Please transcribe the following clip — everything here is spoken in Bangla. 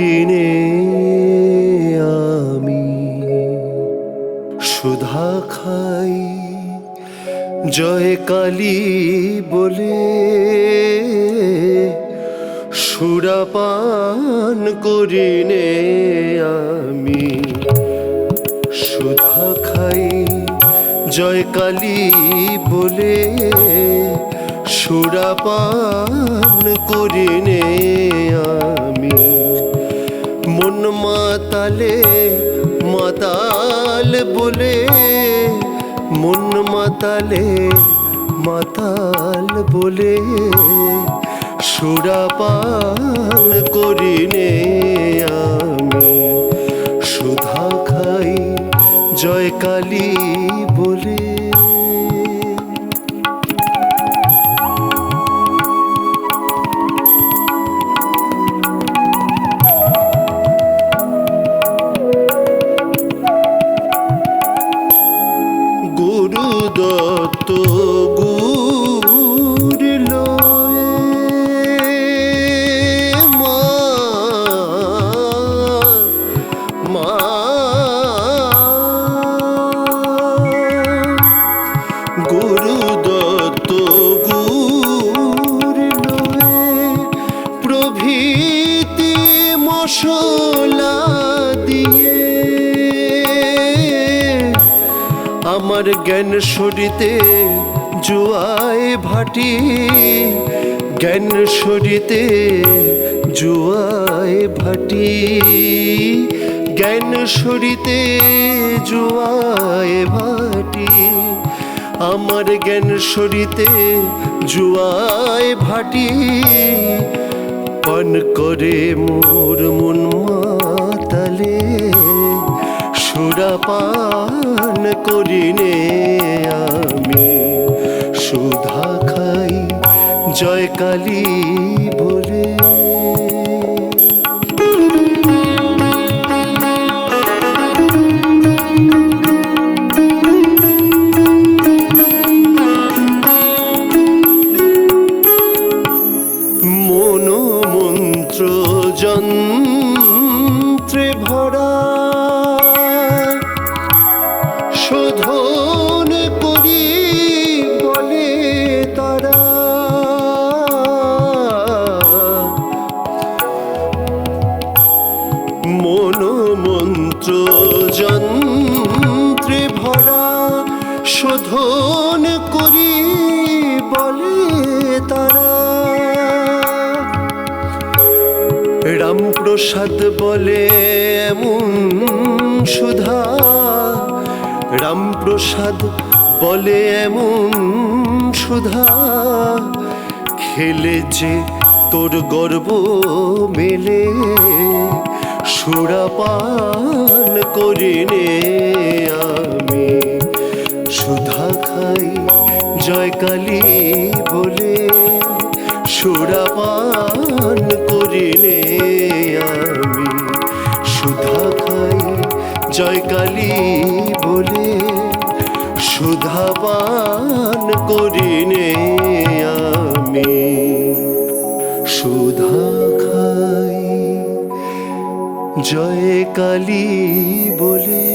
করিনে আমি সুধা খাই জয় কালী বলে সুরাপান করিনে আমি সুধা খাই জয় কালী বলে সুরাপান করিনে আমি মন মাতালে মাতাল বলে মন মাতালে মাতাল বলে সুরাপান করিনে আমি সুধা খাই জয় কালী বলে গুরু দত্ত গুর লয়ে মা মা গুরু দত্ত গুর লয়ে প্রভৃতি মশলা দিয়ে আমার জ্ঞান সরিতে জুয়ায় ভাটি জ্ঞান সরিতে জুয়ায় ভাটি জ্ঞান সরিতে জুয়ায় ভাটি আমার জ্ঞান সরিতে জুয়ায় ভাটি পান করে মোর মন মাতালে সুরাপান করিনে আমি সুধা খাই জয় কালী বলে মনোমন্ত্র যন্ত্রে ভরা শোধন করি বলে তারা মনোমন্ত্র যন্ত্রে ভরা শোধন করি বলে তারা রামপ্রসাদ বলে এমন সুধা রামপ্রসাদ বলে এমন সুধা খেলে যে তোর গর্ব মেলে সুরাপান করিনে আমি সুধা খাই জয় কালী বলে সুরাপান করিনে আমি সুধা খাই জয় কালী বলে সুধা পান করিনে আমি সুধা খাই জয় কালী বলে।